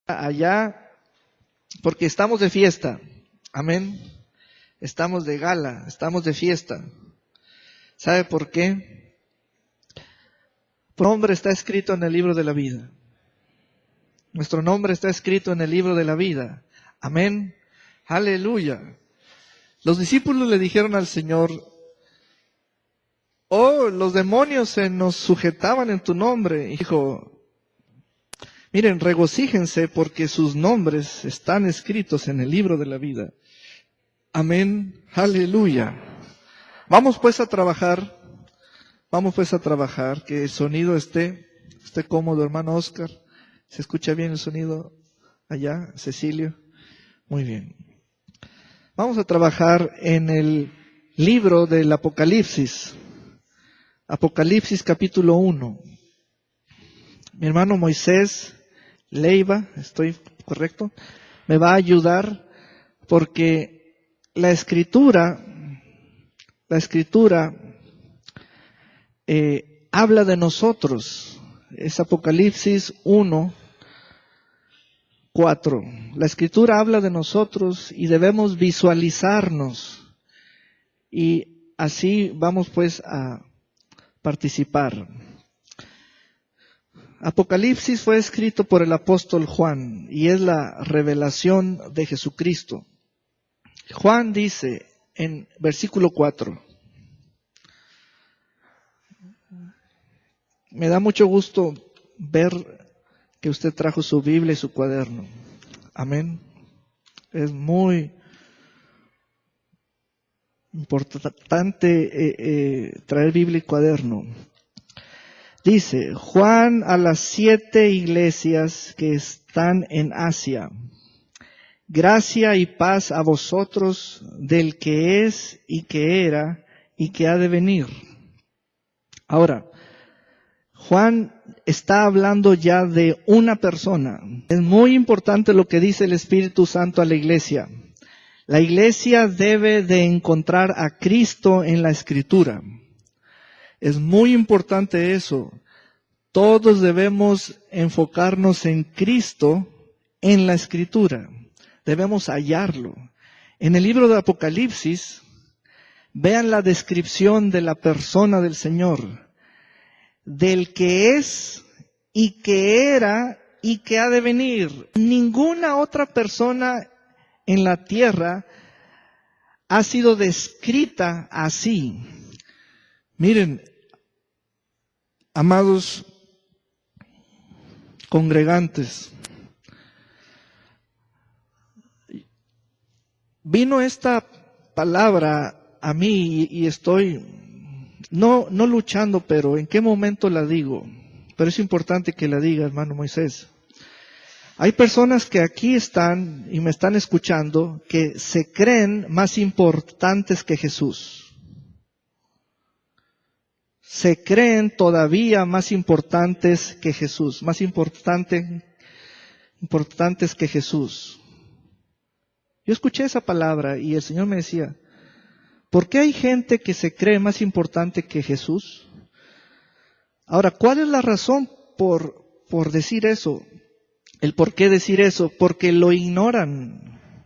allá porque estamos de fiesta. Amén. Estamos de gala, estamos de fiesta. ¿Sabe por qué? Nuestro nombre está escrito en el libro de la vida. Nuestro nombre está escrito en el libro de la vida. Amén. Aleluya. Los discípulos le dijeron al Señor: oh, los demonios se nos sujetaban en tu nombre. Y dijo: miren, regocíjense porque sus nombres están escritos en el libro de la vida. Amén. Aleluya. Vamos pues a trabajar. Vamos pues a trabajar. Que el sonido esté cómodo, hermano Oscar. ¿Se escucha bien el sonido allá, Cecilio? Muy bien. Vamos a trabajar en el libro del Apocalipsis. Apocalipsis capítulo 1. Mi hermano Moisés Leiva, ¿estoy correcto? Me va a ayudar porque la escritura habla de nosotros. Es Apocalipsis 1, 4. La escritura habla de nosotros y debemos visualizarnos. Y así vamos pues a participar. Apocalipsis fue escrito por el apóstol Juan y es la revelación de Jesucristo. Juan dice en versículo 4. Me da mucho gusto ver que usted trajo su Biblia y su cuaderno. Amén. Es muy importante traer Biblia y cuaderno. Dice: Juan a las 7 iglesias que están en Asia. Gracia y paz a vosotros del que es y que era y que ha de venir. Ahora, Juan está hablando ya de una persona. Es muy importante lo que dice el Espíritu Santo a la iglesia. La iglesia debe de encontrar a Cristo en la Escritura. Es muy importante eso. Todos debemos enfocarnos en Cristo en la Escritura. Debemos hallarlo. En el libro de Apocalipsis, vean la descripción de la persona del Señor, del que es y que era y que ha de venir. Ninguna otra persona en la tierra ha sido descrita así. Miren, amados congregantes, vino esta palabra a mí y estoy no luchando, pero ¿en qué momento la digo? Pero es importante que la diga, hermano Moisés. Hay personas que aquí están y me están escuchando que se creen más importantes que Jesús. Se creen todavía más importantes que Jesús, importantes que Jesús. Yo escuché esa palabra y el Señor me decía: ¿por qué hay gente que se cree más importante que Jesús? Ahora, ¿cuál es la razón por decir eso? ¿El por qué decir eso? Porque lo ignoran.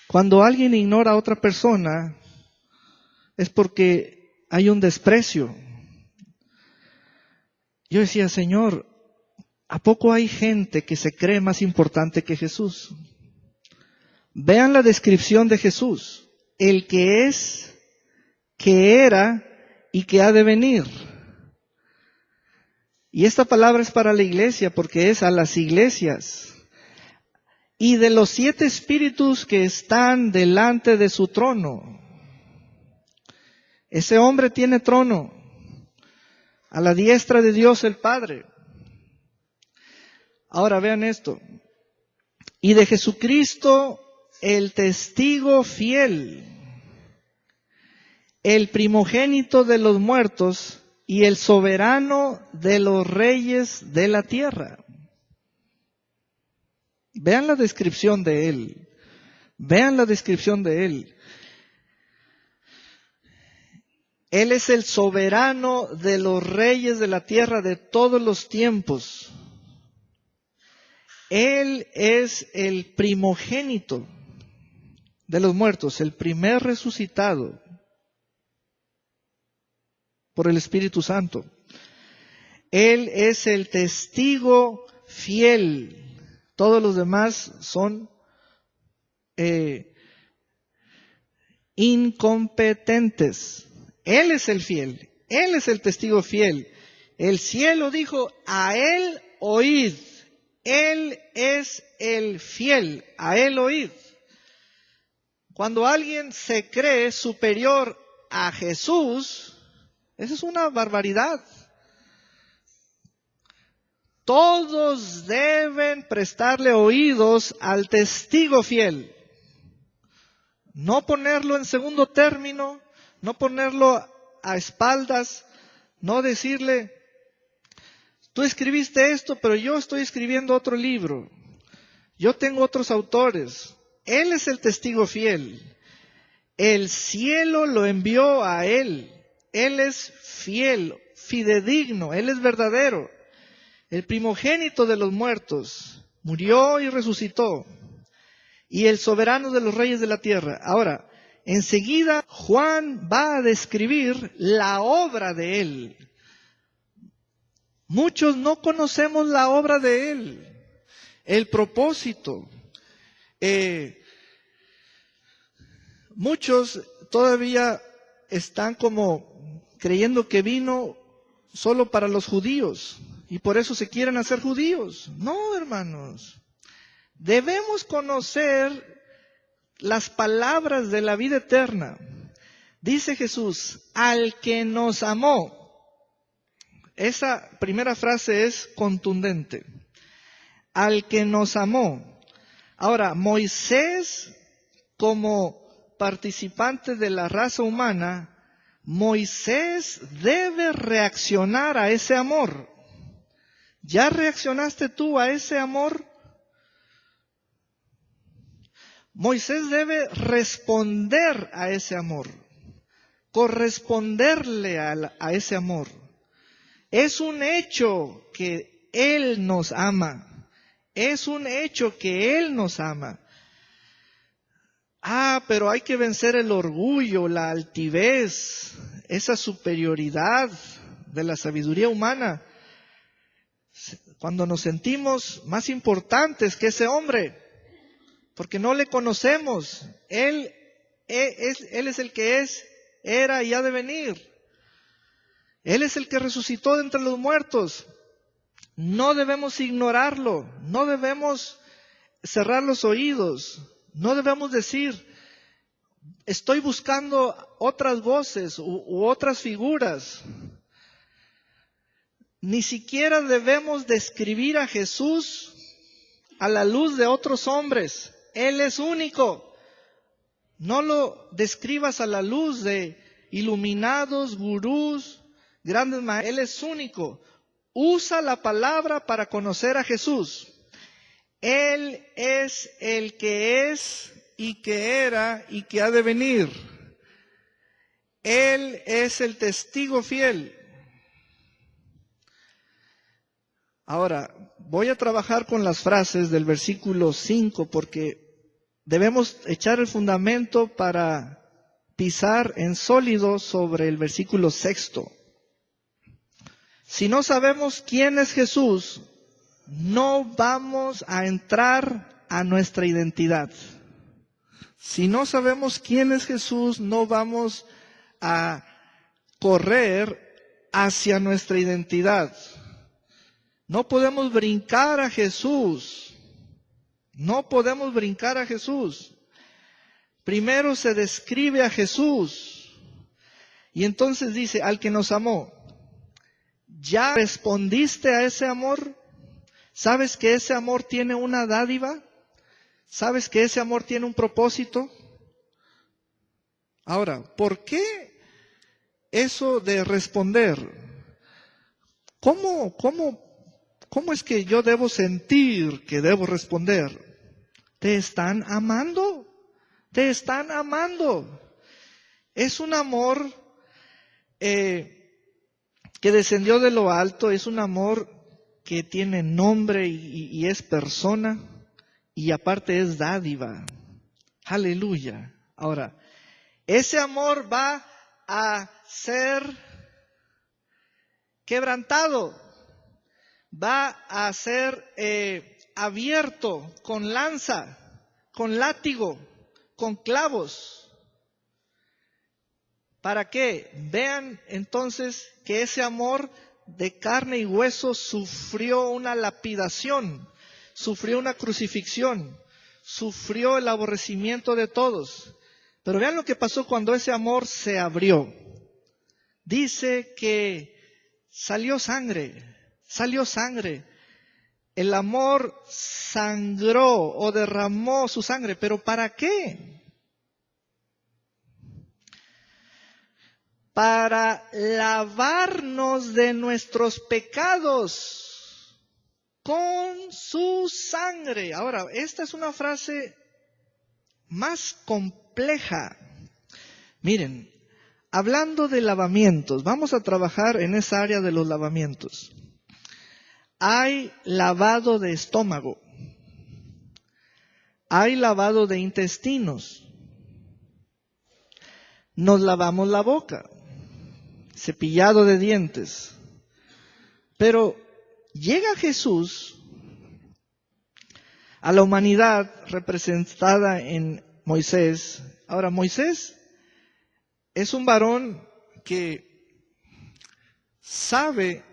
Cuando alguien ignora a otra persona, es porque hay un desprecio. Yo decía: Señor, ¿a poco hay gente que se cree más importante que Jesús? Vean la descripción de Jesús: el que es, que era y que ha de venir. Y esta palabra es para la iglesia porque es a las iglesias. Y de los 7 espíritus que están delante de su trono. Ese hombre tiene trono a la diestra de Dios el Padre. Ahora vean esto. Y de Jesucristo, el testigo fiel, el primogénito de los muertos y el soberano de los reyes de la tierra. Vean la descripción de él. Vean la descripción de él. Él es el soberano de los reyes de la tierra de todos los tiempos. Él es el primogénito de los muertos, el primer resucitado por el Espíritu Santo. Él es el testigo fiel. Todos los demás son incompetentes. Él es el fiel. Él es el testigo fiel. El cielo dijo, a Él oíd. Él es el fiel. A Él oíd. Cuando alguien se cree superior a Jesús, esa es una barbaridad. Todos deben prestarle oídos al testigo fiel. No ponerlo en segundo término, no ponerlo a espaldas, no decirle, tú escribiste esto, pero yo estoy escribiendo otro libro. Yo tengo otros autores. Él es el testigo fiel. El cielo lo envió a Él. Él es fiel, fidedigno, Él es verdadero. El primogénito de los muertos murió y resucitó. Y el soberano de los reyes de la tierra. Ahora, enseguida Juan va a describir la obra de Él. Muchos no conocemos la obra de Él, el propósito. Muchos todavía están como creyendo que vino solo para los judíos y por eso se quieren hacer judíos. No, hermanos. Debemos conocer las palabras de la vida eterna. Dice Jesús, al que nos amó. Esa primera frase es contundente. Al que nos amó. Ahora, Moisés, como participante de la raza humana, Moisés debe reaccionar a ese amor. ¿Ya reaccionaste tú a ese amor? Moisés debe responder a ese amor, corresponderle a ese amor. Es un hecho que Él nos ama. Es un hecho que Él nos ama. Pero hay que vencer el orgullo, la altivez, esa superioridad de la sabiduría humana. Cuando nos sentimos más importantes que ese hombre, porque no le conocemos. Él es el que es, era y ha de venir. Él es el que resucitó de entre los muertos. No debemos ignorarlo, no debemos cerrar los oídos, no debemos decir, estoy buscando otras voces u otras figuras. Ni siquiera debemos describir a Jesús a la luz de otros hombres. Él es único. No lo describas a la luz de iluminados, gurús, grandes maestros. Él es único. Usa la palabra para conocer a Jesús. Él es el que es y que era y que ha de venir. Él es el testigo fiel. Ahora, voy a trabajar con las frases del versículo 5 porque debemos echar el fundamento para pisar en sólido sobre el versículo 6. Si no sabemos quién es Jesús, no vamos a entrar a nuestra identidad. Si no sabemos quién es Jesús, no vamos a correr hacia nuestra identidad. No podemos brincar a Jesús. No podemos brincar a Jesús. Primero se describe a Jesús. Y entonces dice, al que nos amó. ¿Ya respondiste a ese amor? ¿Sabes que ese amor tiene una dádiva? ¿Sabes que ese amor tiene un propósito? Ahora, ¿por qué eso de responder? ¿Cómo es que yo debo sentir que debo responder? ¿Te están amando? ¿Te están amando? Es un amor que descendió de lo alto, es un amor que tiene nombre y es persona y aparte es dádiva. Aleluya. Ahora, ese amor va a ser quebrantado, va a ser abierto con lanza, con látigo, con clavos. ¿Para qué? Vean entonces que ese amor de carne y hueso sufrió una lapidación, sufrió una crucifixión, sufrió el aborrecimiento de todos. Pero vean lo que pasó cuando ese amor se abrió. Dice que salió sangre. El amor sangró o derramó su sangre. ¿Pero para qué? Para lavarnos de nuestros pecados con su sangre. Ahora, esta es una frase más compleja. Miren, hablando de lavamientos, vamos a trabajar en esa área de los lavamientos. Hay lavado de estómago, hay lavado de intestinos, nos lavamos la boca, cepillado de dientes. Pero llega Jesús a la humanidad representada en Moisés. Ahora, Moisés es un varón que sabe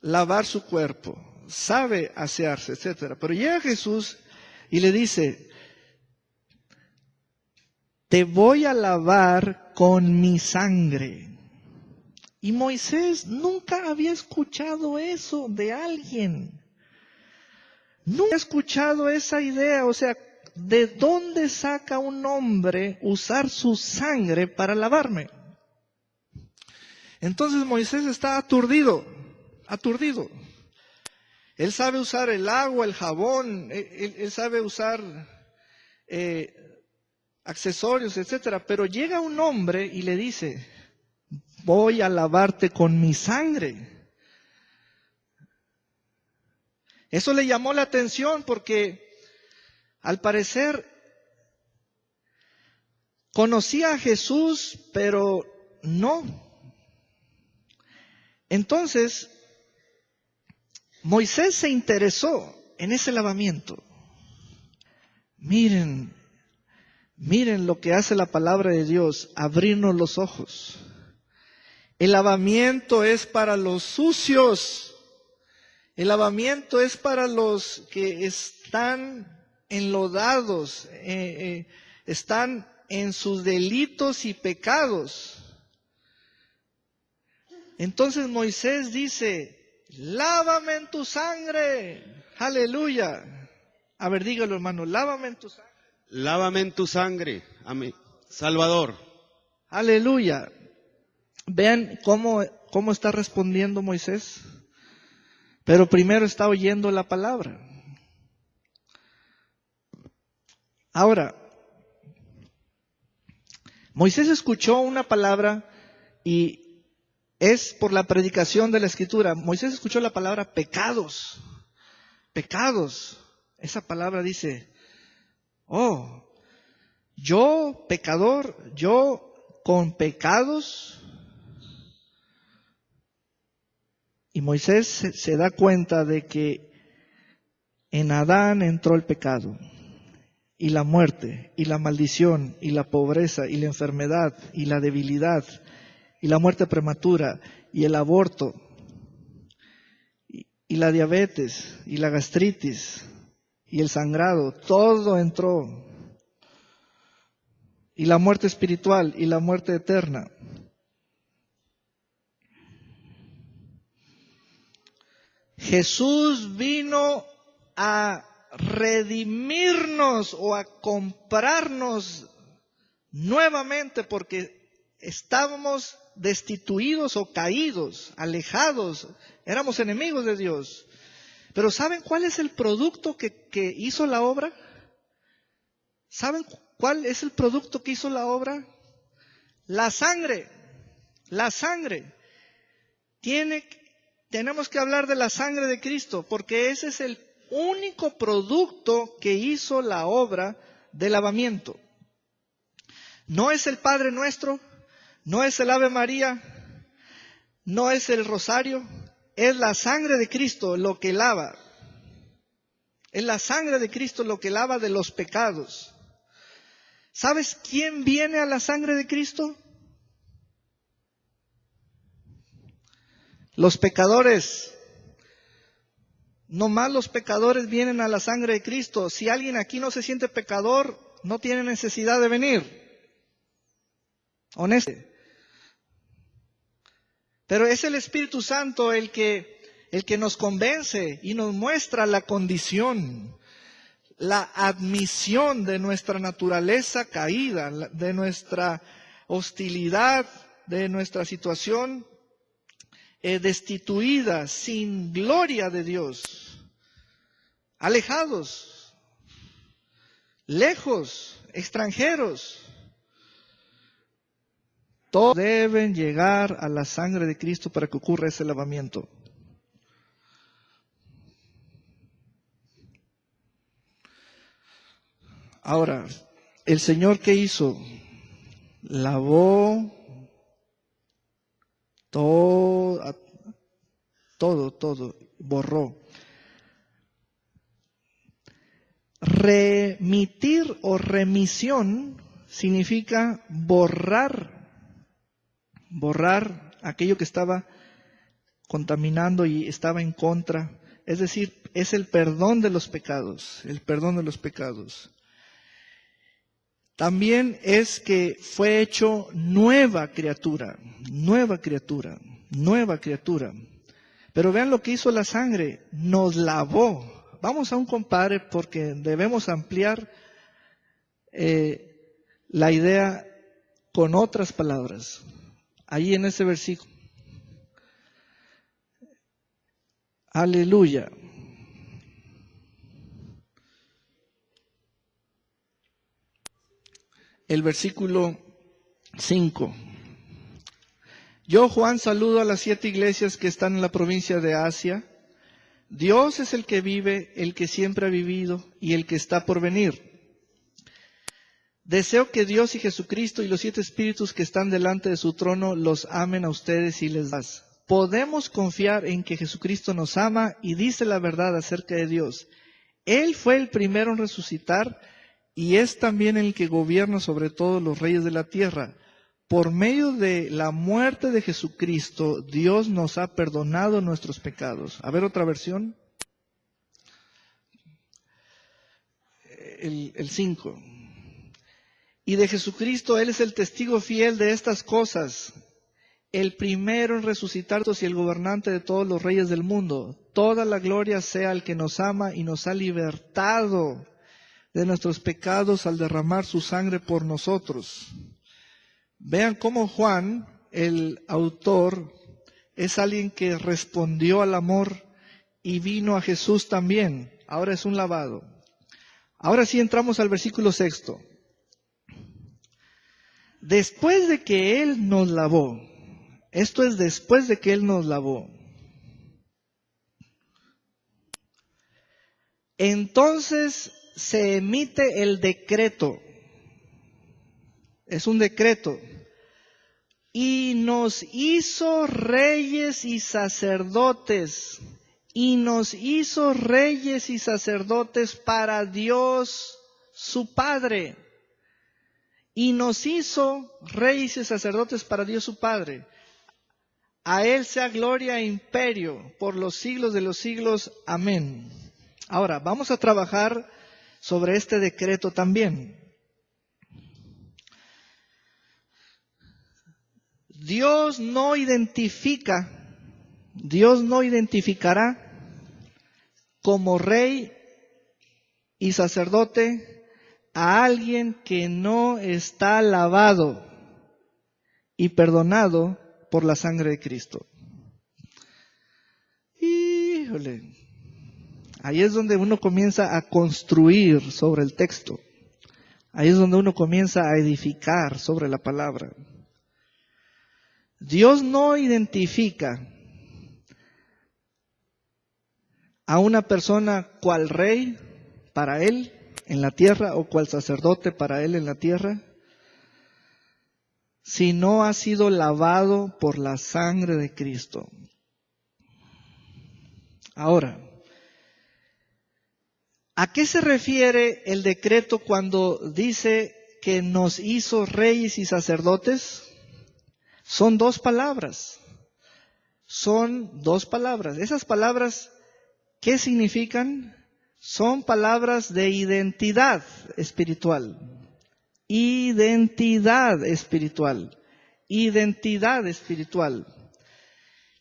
lavar su cuerpo, sabe asearse, etc. Pero llega Jesús y le dice, te voy a lavar con mi sangre. Y Moisés nunca había escuchado eso de alguien. Nunca había escuchado esa idea. O sea, ¿de dónde saca un hombre usar su sangre para lavarme? Entonces Moisés está aturdido. Él sabe usar el agua, el jabón, él sabe usar accesorios, etcétera. Pero llega un hombre y le dice, voy a lavarte con mi sangre. Eso le llamó la atención porque al parecer conocía a Jesús, pero no. Entonces, Moisés se interesó en ese lavamiento. Miren lo que hace la palabra de Dios, abrirnos los ojos. El lavamiento es para los sucios. El lavamiento es para los que están enlodados, están en sus delitos y pecados. Entonces Moisés dice, lávame en tu sangre. Aleluya. A ver, dígalo, hermano, lávame en tu sangre. Lávame en tu sangre, amén. Salvador. Aleluya. Vean cómo está respondiendo Moisés. Pero primero está oyendo la palabra. Ahora, Moisés escuchó una palabra y es por la predicación de la Escritura. Moisés escuchó la palabra pecados. Pecados. Esa palabra dice, oh, yo pecador, yo con pecados. Y Moisés se da cuenta de que en Adán entró el pecado, y la muerte, y la maldición, y la pobreza, y la enfermedad, y la debilidad, y la muerte prematura, y el aborto, y la diabetes, y la gastritis, y el sangrado, todo entró. Y la muerte espiritual, y la muerte eterna. Jesús vino a redimirnos o a comprarnos nuevamente porque estábamos destituidos o caídos, alejados, éramos enemigos de Dios. Pero ¿saben cuál es el producto que hizo la obra? ¿Saben cuál es el producto que hizo la obra? La sangre. La sangre. tenemos que hablar de la sangre de Cristo, porque ese es el único producto que hizo la obra de lavamiento. No es el Padre Nuestro, no es el Ave María, no es el rosario, es la sangre de Cristo lo que lava. Es la sangre de Cristo lo que lava de los pecados. ¿Sabes quién viene a la sangre de Cristo? Los pecadores. No más los pecadores vienen a la sangre de Cristo. Si alguien aquí no se siente pecador, no tiene necesidad de venir. Honesto. Pero es el Espíritu Santo el que nos convence y nos muestra la condición, la admisión de nuestra naturaleza caída, de nuestra hostilidad, de nuestra situación destituida, sin gloria de Dios, alejados, lejos, extranjeros. Todos deben llegar a la sangre de Cristo para que ocurra ese lavamiento. Ahora, ¿el Señor qué hizo? Lavó todo, borró. Remitir o remisión significa borrar aquello que estaba contaminando y estaba en contra. Es decir, es el perdón de los pecados, el perdón de los pecados. También es que fue hecho nueva criatura. Pero vean lo que hizo la sangre, nos lavó. Vamos a un compare porque debemos ampliar la idea con otras palabras. Ahí en ese versículo. Aleluya. El versículo 5. Yo, Juan, saludo a las 7 iglesias que están en la provincia de Asia. Dios es el que vive, el que siempre ha vivido y el que está por venir. Deseo que Dios y Jesucristo y los 7 espíritus que están delante de su trono los amen a ustedes y les das. Podemos confiar en que Jesucristo nos ama y dice la verdad acerca de Dios. Él fue el primero en resucitar y es también el que gobierna sobre todos los reyes de la tierra. Por medio de la muerte de Jesucristo, Dios nos ha perdonado nuestros pecados. A ver otra versión. El 5. Y de Jesucristo, Él es el testigo fiel de estas cosas, el primero en resucitar y el gobernante de todos los reyes del mundo. Toda la gloria sea al que nos ama y nos ha libertado de nuestros pecados al derramar su sangre por nosotros. Vean cómo Juan, el autor, es alguien que respondió al amor y vino a Jesús también. Ahora es un lavado. Ahora sí entramos al versículo 6. Después de que Él nos lavó, esto es después de que Él nos lavó, entonces se emite el decreto. Es un decreto. Y nos hizo reyes y sacerdotes. Y nos hizo reyes y sacerdotes para Dios su Padre. Y nos hizo reyes y sacerdotes para Dios su Padre. A Él sea gloria e imperio por los siglos de los siglos. Amén. Ahora, vamos a trabajar sobre este decreto también. Dios no identificará como rey y sacerdote a alguien que no está lavado y perdonado por la sangre de Cristo. Híjole. Ahí es donde uno comienza a construir sobre el texto. Ahí es donde uno comienza a edificar sobre la palabra. Dios no identifica a una persona cual rey para él en la tierra o cual sacerdote para él en la tierra, si no ha sido lavado por la sangre de Cristo. Ahora, ¿a qué se refiere el decreto cuando dice que nos hizo reyes y sacerdotes? Son dos palabras. Son dos palabras. Esas palabras, ¿qué significan? Son palabras de identidad espiritual. Identidad espiritual. Identidad espiritual.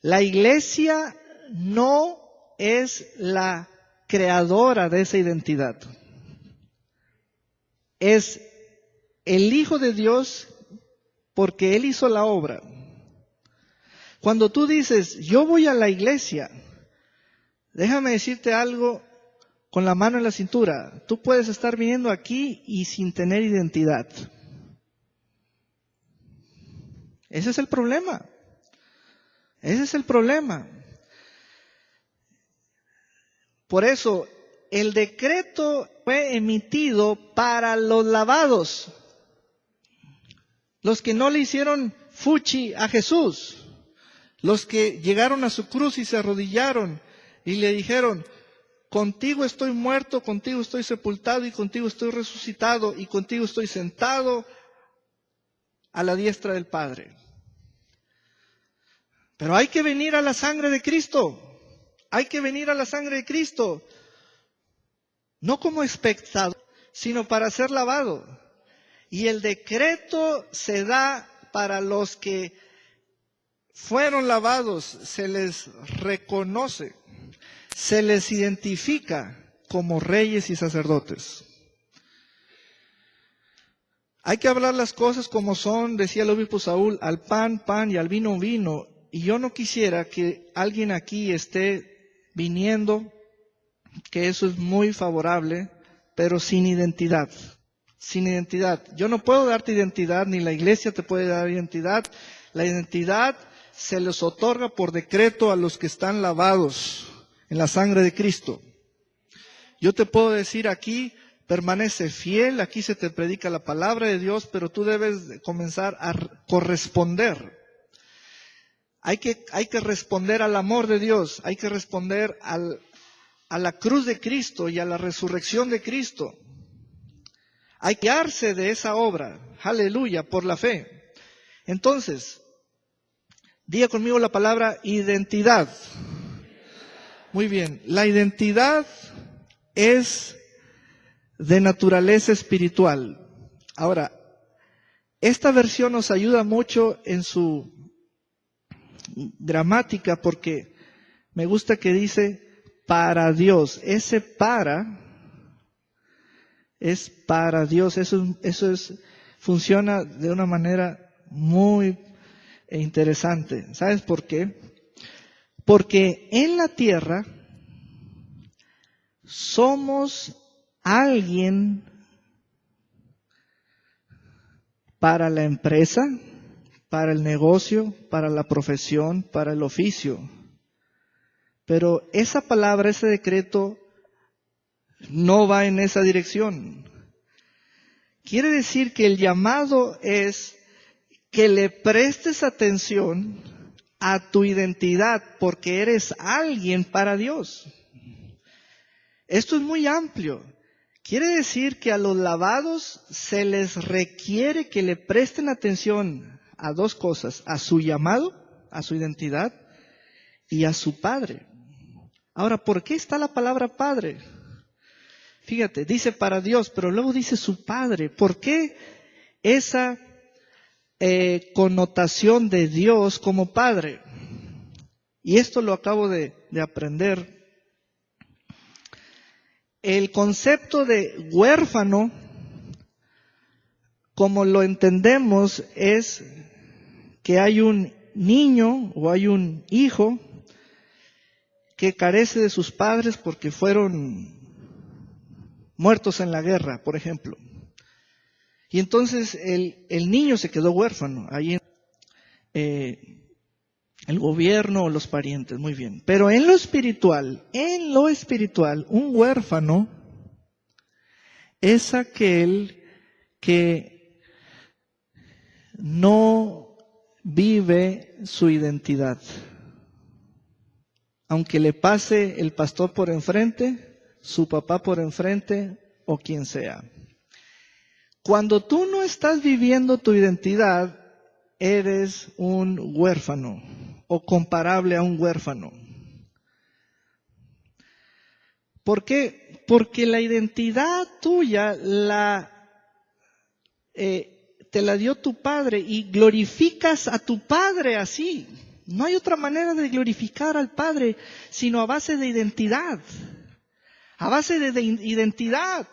La iglesia no es la creadora de esa identidad. Es el Hijo de Dios porque Él hizo la obra. Cuando tú dices, yo voy a la iglesia, déjame decirte algo con la mano en la cintura. Tú puedes estar viniendo aquí y sin tener identidad. Ese es el problema. Ese es el problema. Por eso, el decreto fue emitido para los lavados, los que no le hicieron fuchi a Jesús, los que llegaron a su cruz y se arrodillaron y le dijeron, contigo estoy muerto, contigo estoy sepultado y contigo estoy resucitado y contigo estoy sentado a la diestra del Padre. Pero hay que venir a la sangre de Cristo. Hay que venir a la sangre de Cristo, no como espectador, sino para ser lavado. Y el decreto se da para los que fueron lavados, se les reconoce, se les identifica como reyes y sacerdotes. Hay que hablar las cosas como son, decía el obispo Saúl, al pan, pan y al vino, vino. Y yo no quisiera que alguien aquí esté viniendo, que eso es muy favorable, pero sin identidad. Sin identidad. Yo no puedo darte identidad, ni la iglesia te puede dar identidad. La identidad se les otorga por decreto a los que están lavados en la sangre de Cristo. Yo te puedo decir aquí, permanece fiel, aquí se te predica la palabra de Dios, pero tú debes comenzar a corresponder. Hay que responder al amor de Dios, hay que responder a la cruz de Cristo y a la resurrección de Cristo. Hay que guiarse de esa obra, aleluya, por la fe. Entonces, diga conmigo la palabra identidad. Muy bien, la identidad es de naturaleza espiritual. Ahora, esta versión nos ayuda mucho en su gramática porque me gusta que dice para Dios. Ese para es para Dios. Funciona de una manera muy interesante. ¿Sabes por qué? Porque en la tierra somos alguien para la empresa, para el negocio, para la profesión, para el oficio. Pero esa palabra, ese decreto, no va en esa dirección. Quiere decir que el llamado es que le prestes atención a tu identidad, porque eres alguien para Dios. Esto es muy amplio. Quiere decir que a los lavados se les requiere que le presten atención a dos cosas, a su llamado, a su identidad y a su Padre. Ahora, ¿por qué está la palabra Padre? Fíjate, dice para Dios, pero luego dice su Padre. ¿Por qué esa connotación de Dios como Padre? Y esto lo acabo de aprender. El concepto de huérfano, como lo entendemos, es que hay un niño o hay un hijo que carece de sus padres porque fueron muertos en la guerra, por ejemplo. Y entonces el niño se quedó huérfano. Ahí el gobierno o los parientes, muy bien. Pero en lo espiritual, un huérfano es aquel que no vive su identidad. Aunque le pase el pastor por enfrente, su papá por enfrente o quien sea. Cuando tú no estás viviendo tu identidad, eres un huérfano o comparable a un huérfano. ¿Por qué? Porque la identidad tuya te la dio tu padre y glorificas a tu padre así. No hay otra manera de glorificar al Padre sino a base de identidad. A base de identidad.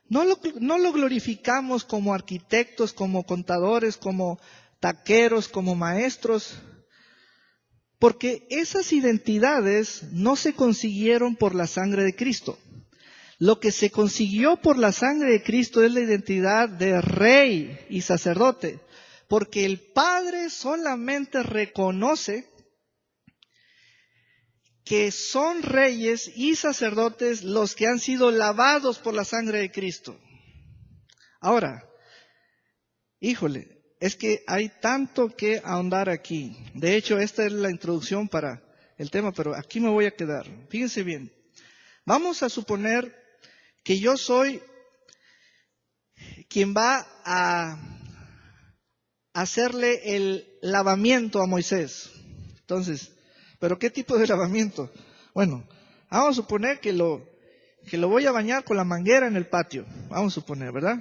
No lo glorificamos como arquitectos, como contadores, como taqueros, como maestros. Porque esas identidades no se consiguieron por la sangre de Cristo. Lo que se consiguió por la sangre de Cristo es la identidad de rey y sacerdote. Porque el Padre solamente reconoce que son reyes y sacerdotes los que han sido lavados por la sangre de Cristo. Ahora, híjole, es que hay tanto que ahondar aquí. De hecho, esta es la introducción para el tema, pero aquí me voy a quedar. Fíjense bien. Vamos a suponer que yo soy quien va a hacerle el lavamiento a Moisés. Entonces, ¿pero qué tipo de lavamiento? Bueno, vamos a suponer que lo voy a bañar con la manguera en el patio. Vamos a suponer, ¿verdad?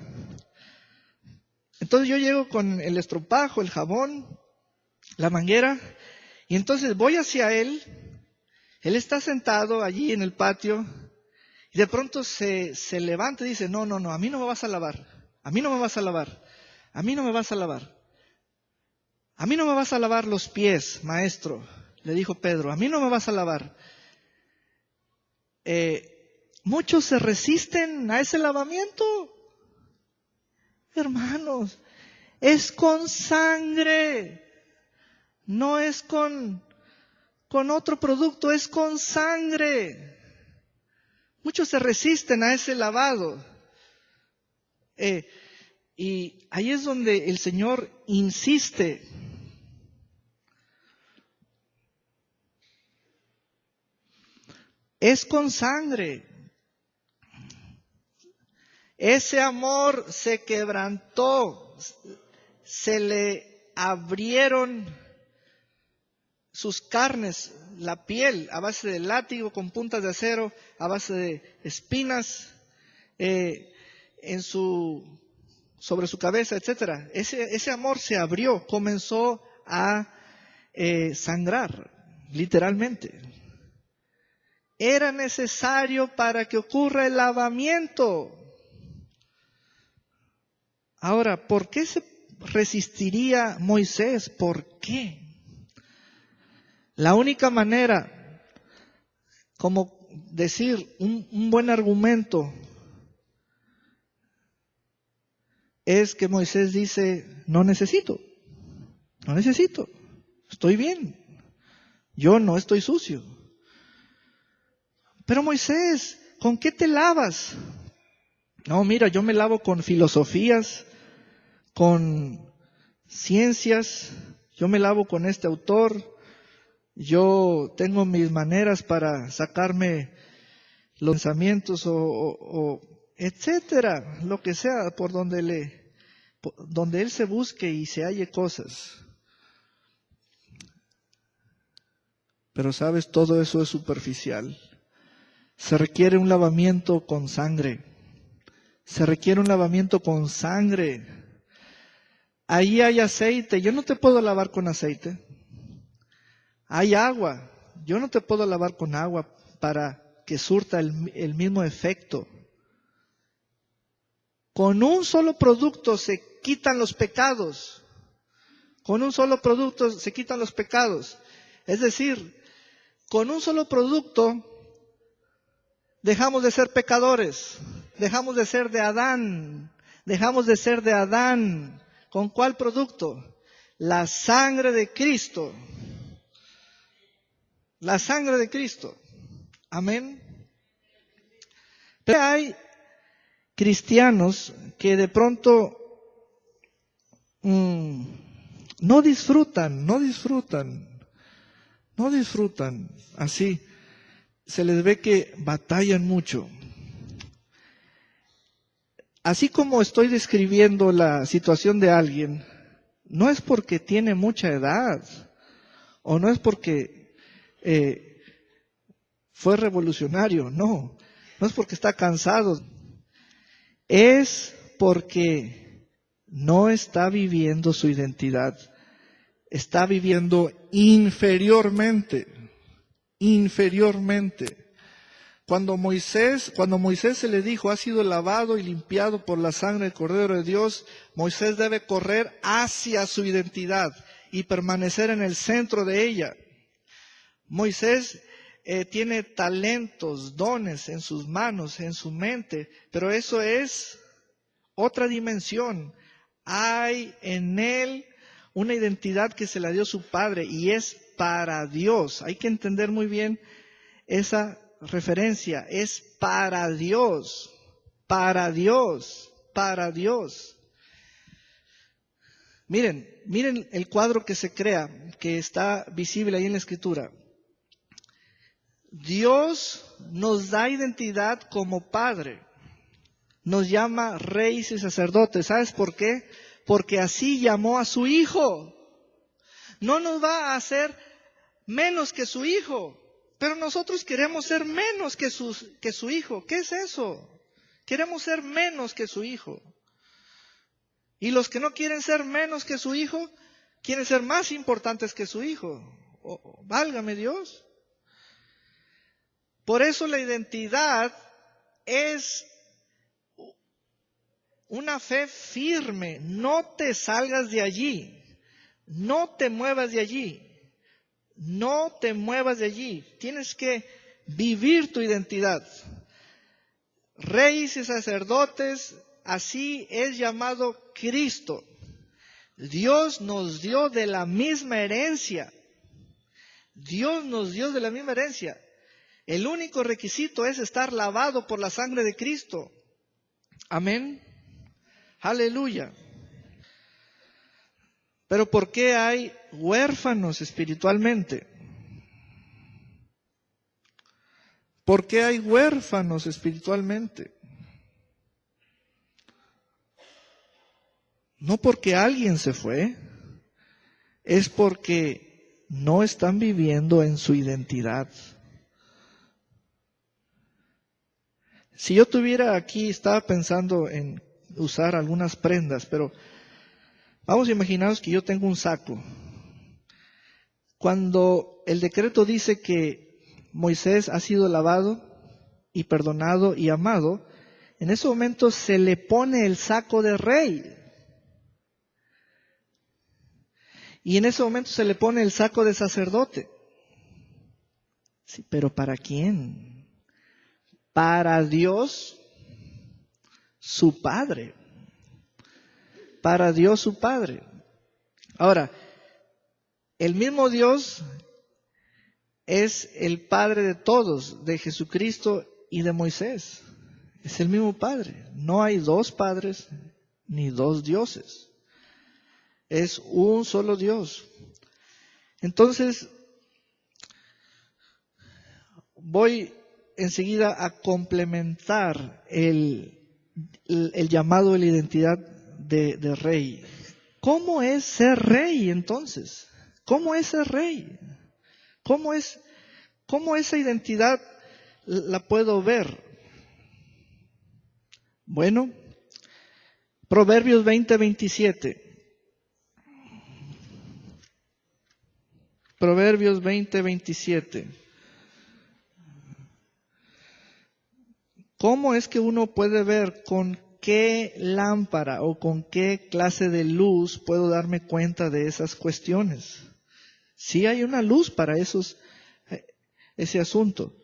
Entonces yo llego con el estropajo, el jabón, la manguera, y entonces voy hacia él. Él está sentado allí en el patio, y de pronto se levanta y dice, no, a mí no me vas a lavar, a mí no me vas a lavar, a mí no me vas a lavar. A mí no me vas a lavar los pies, maestro, le dijo Pedro, a mí no me vas a lavar. Muchos se resisten a ese lavamiento. Hermanos, es con sangre, no es con otro producto, es con sangre. Muchos se resisten a ese lavado. Y ahí es donde el Señor insiste. Es con sangre. Ese amor se quebrantó, se le abrieron sus carnes, la piel, a base de látigo con puntas de acero, a base de espinas, sobre su cabeza, etcétera. Ese amor se abrió, comenzó a sangrar, literalmente. Era necesario para que ocurra el lavamiento. Ahora, ¿por qué se resistiría Moisés? ¿Por qué? La única manera, como decir un buen argumento, es que Moisés dice, no necesito, estoy bien, yo no estoy sucio. Pero Moisés, ¿con qué te lavas? No, mira, yo me lavo con filosofías, con ciencias, yo me lavo con este autor, yo tengo mis maneras para sacarme los pensamientos o etcétera, lo que sea, por donde él se busque y se halle cosas. Pero sabes, todo eso es superficial. Se requiere un lavamiento con sangre. Se requiere un lavamiento con sangre. Ahí hay aceite. Yo no te puedo lavar con aceite. Hay agua. Yo no te puedo lavar con agua para que surta el mismo efecto. Con un solo producto se quitan los pecados. Con un solo producto se quitan los pecados. Es decir, con un solo producto dejamos de ser pecadores, dejamos de ser de Adán, ¿Con cuál producto? La sangre de Cristo. La sangre de Cristo. Amén. Pero hay cristianos que de pronto no disfrutan así. Se les ve que batallan mucho. Así como estoy describiendo la situación de alguien, no es porque tiene mucha edad, o no es porque fue revolucionario, no es porque está cansado, es porque no está viviendo su identidad, está viviendo inferiormente. Cuando Moisés se le dijo, ha sido lavado y limpiado por la sangre del Cordero de Dios, Moisés debe correr hacia su identidad y permanecer en el centro de ella. Moisés tiene talentos, dones en sus manos, en su mente, pero eso es otra dimensión. Hay en él una identidad que se la dio su padre y es para Dios. Hay que entender muy bien esa referencia, es para Dios, para Dios, para Dios. Miren el cuadro que se crea, que está visible ahí en la Escritura. Dios nos da identidad como Padre, nos llama reyes y sacerdotes. ¿Sabes por qué? Porque así llamó a su Hijo. No nos va a hacer menos que su Hijo. Pero nosotros queremos ser menos que su Hijo. ¿Qué es eso? Queremos ser menos que su Hijo. Y los que no quieren ser menos que su Hijo, quieren ser más importantes que su Hijo. Válgame Dios. Por eso la identidad es una fe firme. No te salgas de allí. No te muevas de allí. No te muevas de allí. Tienes que vivir tu identidad. Reyes y sacerdotes, así es llamado Cristo. Dios nos dio de la misma herencia. Dios nos dio de la misma herencia. El único requisito es estar lavado por la sangre de Cristo. Amén. Aleluya. Pero ¿por qué hay huérfanos espiritualmente? ¿Por qué hay huérfanos espiritualmente? No porque alguien se fue, es porque no están viviendo en su identidad. Si yo tuviera aquí, estaba pensando en usar algunas prendas, pero vamos a imaginaros que yo tengo un saco. Cuando el decreto dice que Moisés ha sido lavado y perdonado y amado, en ese momento se le pone el saco de rey. Y en ese momento se le pone el saco de sacerdote. Sí, pero ¿para quién? Para Dios, su Padre. Para Dios, su Padre. Ahora, el mismo Dios es el Padre de todos, de Jesucristo y de Moisés. Es el mismo Padre. No hay dos padres ni dos dioses. Es un solo Dios. Entonces, voy enseguida a complementar el llamado de la identidad de rey. ¿Cómo es ser rey entonces? ¿Cómo es ser rey? ¿Cómo esa identidad la puedo ver? Bueno, Proverbios 20:27. Proverbios 20:27. ¿Cómo es que uno puede ver con qué lámpara o con qué clase de luz puedo darme cuenta de esas cuestiones? Sí hay una luz para ese asunto.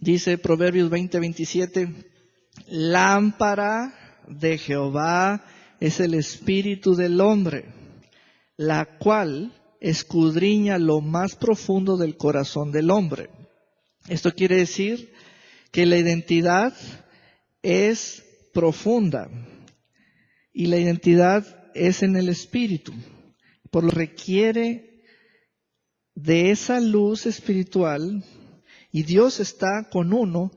Dice Proverbios 20:27, lámpara de Jehová es el espíritu del hombre, la cual escudriña lo más profundo del corazón del hombre. Esto quiere decir que la identidad es profunda y la identidad es en el espíritu. Por lo que requiere de esa luz espiritual, y Dios está con uno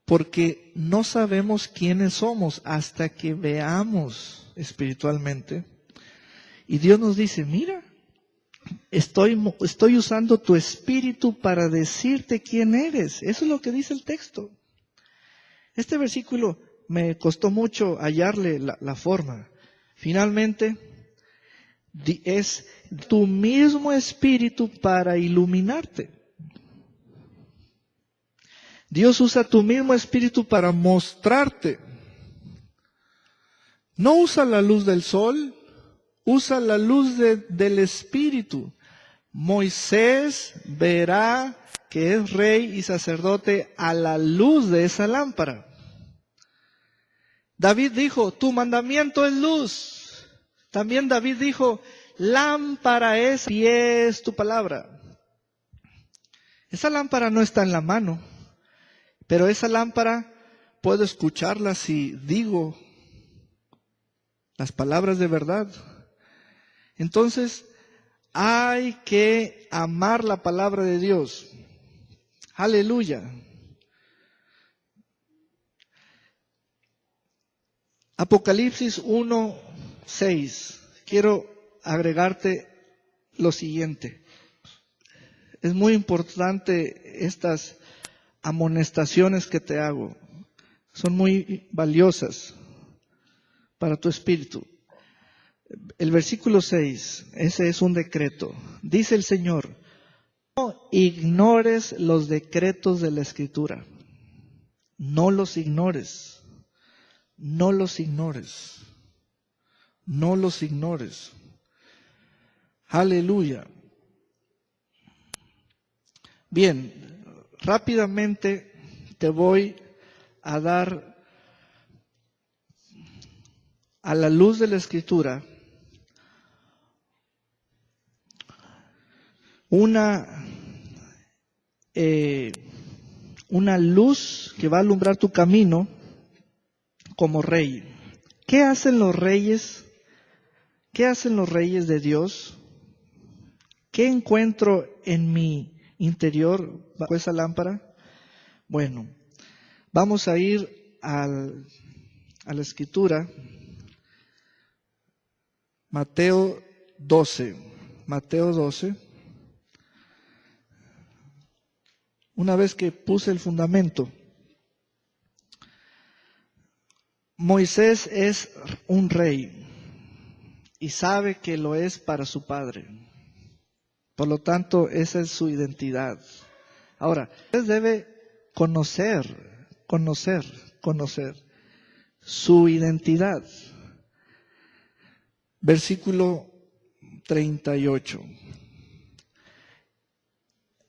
porque no sabemos quiénes somos hasta que veamos espiritualmente. Y Dios nos dice, mira, estoy usando tu espíritu para decirte quién eres. Eso es lo que dice el texto. Este versículo me costó mucho hallarle la forma. Finalmente, es tu mismo espíritu para iluminarte. Dios usa tu mismo espíritu para mostrarte. No usa la luz del sol, usa la luz del espíritu. Moisés verá que es rey y sacerdote a la luz de esa lámpara. David dijo, tu mandamiento es luz. También David dijo, lámpara es, pie es tu palabra. Esa lámpara no está en la mano, pero esa lámpara puedo escucharla si digo las palabras de verdad. Entonces, hay que amar la palabra de Dios. Aleluya. Apocalipsis 1:6. Quiero agregarte lo siguiente. Es muy importante estas amonestaciones que te hago. Son muy valiosas para tu espíritu. El versículo 6, ese es un decreto. Dice el Señor, no ignores los decretos de la Escritura. No los ignores. No los ignores. No los ignores. Aleluya. Bien, rápidamente te voy a dar a la luz de la Escritura una luz que va a alumbrar tu camino como rey. ¿Qué hacen los reyes? ¿Qué hacen los reyes de Dios? ¿Qué encuentro en mi interior bajo esa lámpara? Bueno, vamos a ir a la Escritura. Mateo 12. Mateo 12. Una vez que puse el fundamento, Moisés es un rey y sabe que lo es para su padre. Por lo tanto, esa es su identidad. Ahora, usted debe conocer su identidad. Versículo 38.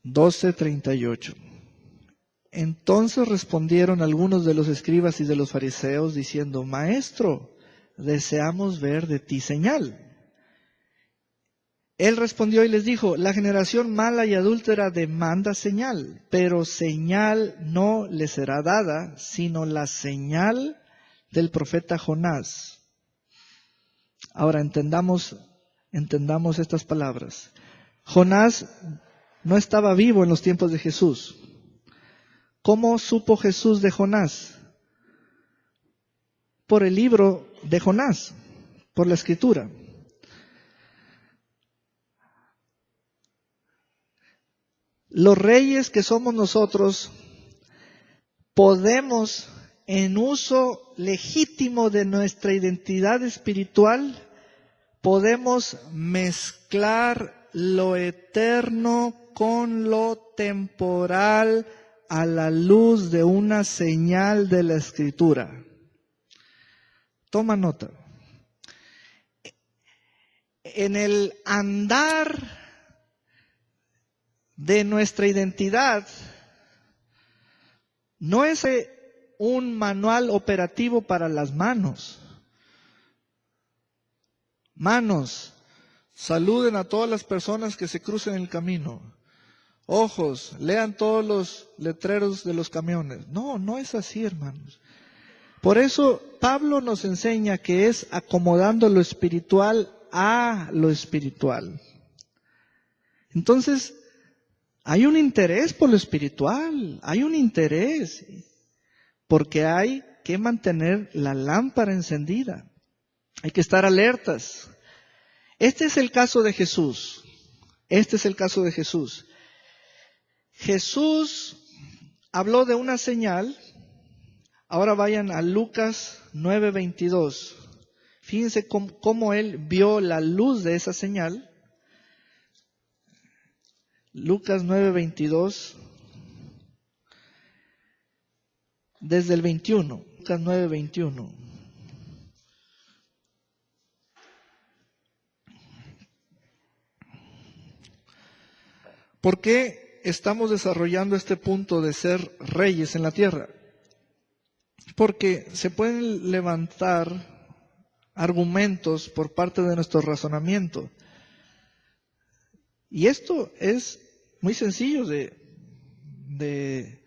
12:38. Entonces respondieron algunos de los escribas y de los fariseos diciendo, Maestro, deseamos ver de ti señal. Él respondió y les dijo, la generación mala y adúltera demanda señal, pero señal no le será dada, sino la señal del profeta Jonás. Ahora entendamos estas palabras. Jonás no estaba vivo en los tiempos de Jesús. ¿Cómo supo Jesús de Jonás? Por el libro de Jonás, por la Escritura. Los reyes que somos nosotros podemos, en uso legítimo de nuestra identidad espiritual, podemos mezclar lo eterno con lo temporal a la luz de una señal de la Escritura. Toma nota. En el andar de nuestra identidad, no es un manual operativo para las manos. Manos, saluden a todas las personas que se crucen el camino. Ojos, lean todos los letreros de los camiones. No, no es así, hermanos. Por eso Pablo nos enseña que es acomodando lo espiritual a lo espiritual. Entonces, hay un interés por lo espiritual, hay un interés, porque hay que mantener la lámpara encendida. Hay que estar alertas. Este es el caso de Jesús. Este es el caso de Jesús. Jesús habló de una señal. Ahora vayan a Lucas 9:22. Fíjense cómo él vio la luz de esa señal. Lucas 9:22. Desde el 21. Lucas 9:21. ¿Por qué estamos desarrollando este punto de ser reyes en la tierra? Porque se pueden levantar argumentos por parte de nuestro razonamiento. Y esto es muy sencillo de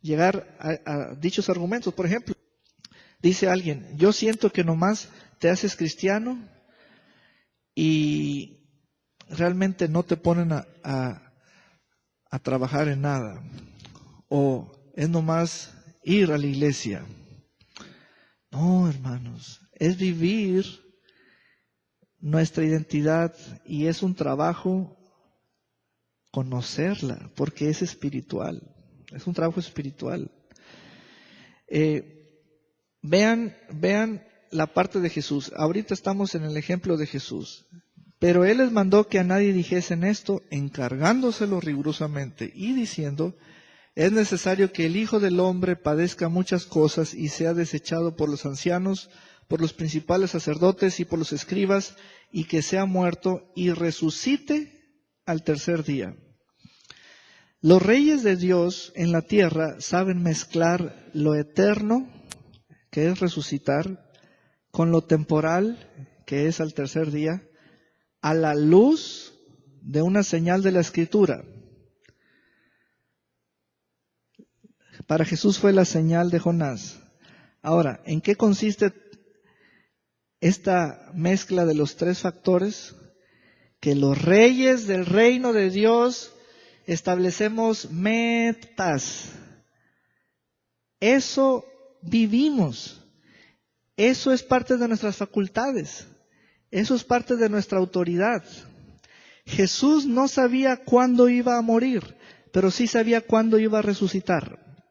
llegar a dichos argumentos. Por ejemplo, dice alguien, yo siento que nomás te haces cristiano y realmente no te ponen a trabajar en nada. O es nomás ir a la iglesia. No, hermanos, es vivir nuestra identidad y es un trabajo conocerla, porque es espiritual, es un trabajo espiritual. Vean la parte de Jesús. Ahorita estamos en el ejemplo de Jesús. Pero Él les mandó que a nadie dijesen esto, encargándoselo rigurosamente y diciendo, es necesario que el Hijo del Hombre padezca muchas cosas y sea desechado por los ancianos, por los principales sacerdotes y por los escribas, y que sea muerto y resucite al tercer día. Los reyes de Dios en la tierra saben mezclar lo eterno, que es resucitar, con lo temporal, que es al tercer día, a la luz de una señal de la Escritura. Para Jesús fue la señal de Jonás. Ahora, ¿en qué consiste esta mezcla de los tres factores? Que los reyes del reino de Dios establecemos metas. Eso vivimos. Eso es parte de nuestras facultades. Eso es parte de nuestra autoridad. Jesús no sabía cuándo iba a morir, pero sí sabía cuándo iba a resucitar.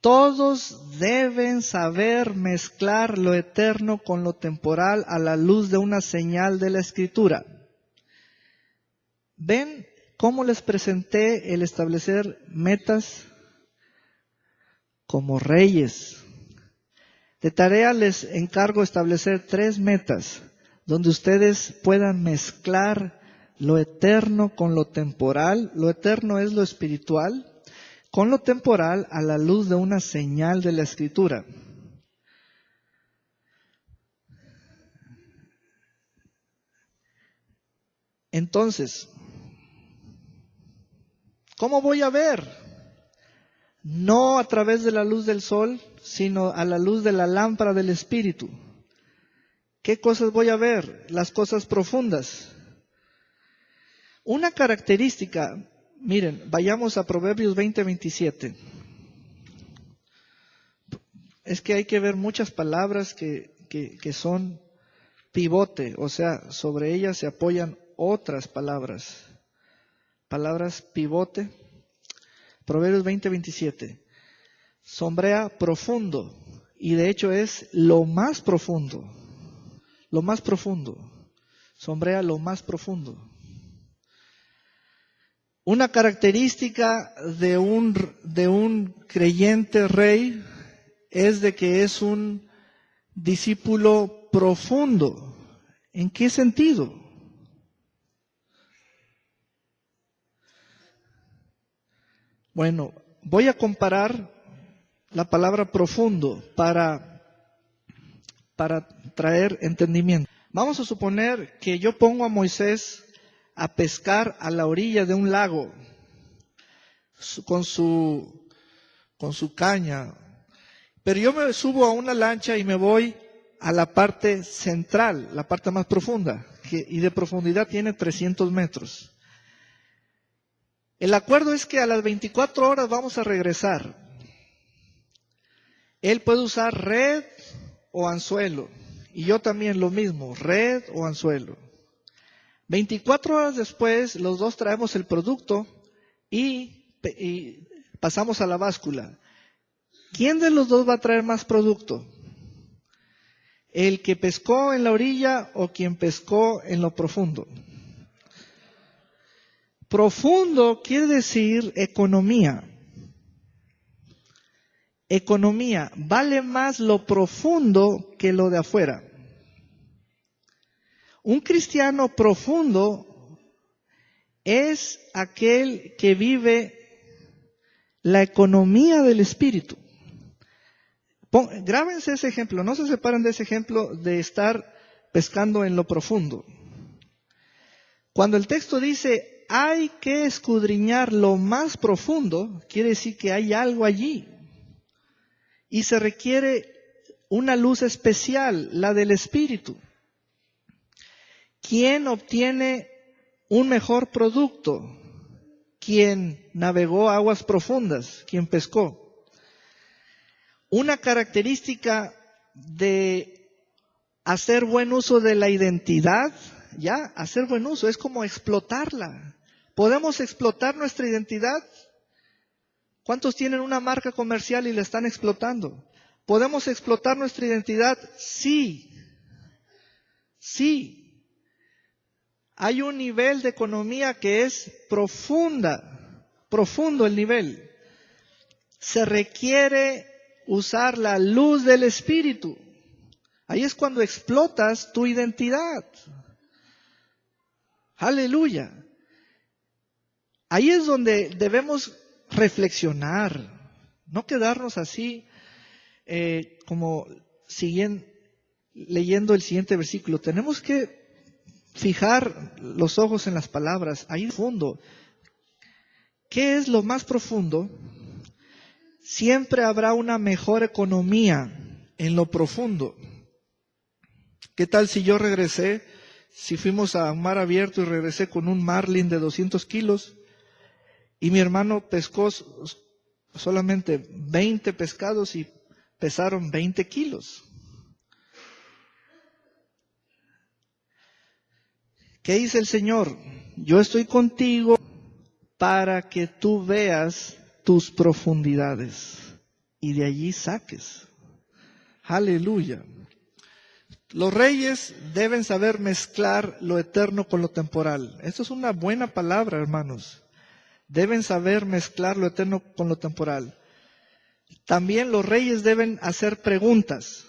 Todos deben saber mezclar lo eterno con lo temporal a la luz de una señal de la Escritura. ¿Ven cómo les presenté el establecer metas como reyes? De tarea les encargo establecer 3 metas donde ustedes puedan mezclar lo eterno con lo temporal. Lo eterno es lo espiritual, con lo temporal a la luz de una señal de la Escritura. Entonces, ¿cómo voy a ver? No a través de la luz del sol, sino a la luz de la lámpara del Espíritu. ¿Qué cosas voy a ver? Las cosas profundas. Una característica, miren, vayamos a Proverbios 20:27. Es que hay que ver muchas palabras que son pivote, o sea, sobre ellas se apoyan otras palabras. Palabras pivote. Proverbios 20:27. Sombrea profundo, y de hecho es lo más profundo. Lo más profundo. Sombrea lo más profundo. Una característica de un creyente rey es de que es un discípulo profundo. ¿En qué sentido? Bueno, voy a comparar la palabra profundo para para traer entendimiento. Vamos a suponer que yo pongo a Moisés a pescar a la orilla de un lago con su caña. Pero yo me subo a una lancha y me voy a la parte central, la parte más profunda, y de profundidad tiene 300 metros. El acuerdo es que a las 24 horas vamos a regresar. Él puede usar red o anzuelo, y yo también lo mismo, red o anzuelo. 24 horas después, los dos traemos el producto y pasamos a la báscula. ¿Quién de los dos va a traer más producto? ¿El que pescó en la orilla o quien pescó en lo profundo? Profundo quiere decir economía. Economía, vale más lo profundo que lo de afuera. Un cristiano profundo es aquel que vive la economía del Espíritu. Grábense ese ejemplo, no se separen de ese ejemplo de estar pescando en lo profundo. Cuando el texto dice hay que escudriñar lo más profundo, quiere decir que hay algo allí. Y se requiere una luz especial, la del Espíritu. ¿Quién obtiene un mejor producto? Quien navegó aguas profundas, quien pescó. Una característica de hacer buen uso de la identidad, ya, hacer buen uso, es como explotarla. ¿Podemos explotar nuestra identidad? ¿Cuántos tienen una marca comercial y la están explotando? ¿Podemos explotar nuestra identidad? Sí. Sí. Hay un nivel de economía que es profundo el nivel. Se requiere usar la luz del Espíritu. Ahí es cuando explotas tu identidad. Aleluya. Ahí es donde debemos reflexionar, no quedarnos así como leyendo el siguiente versículo. Tenemos que fijar los ojos en las palabras, ahí profundo. ¿Qué es lo más profundo? Siempre habrá una mejor economía en lo profundo. ¿Qué tal si yo regresé, si fuimos a un mar abierto y regresé con un marlin de 200 kilos y mi hermano pescó solamente 20 pescados y pesaron 20 kilos? ¿Qué dice el Señor? Yo estoy contigo para que tú veas tus profundidades y de allí saques. Aleluya. Los reyes deben saber mezclar lo eterno con lo temporal. Esto es una buena palabra, hermanos. Deben saber mezclar lo eterno con lo temporal. También los reyes deben hacer preguntas.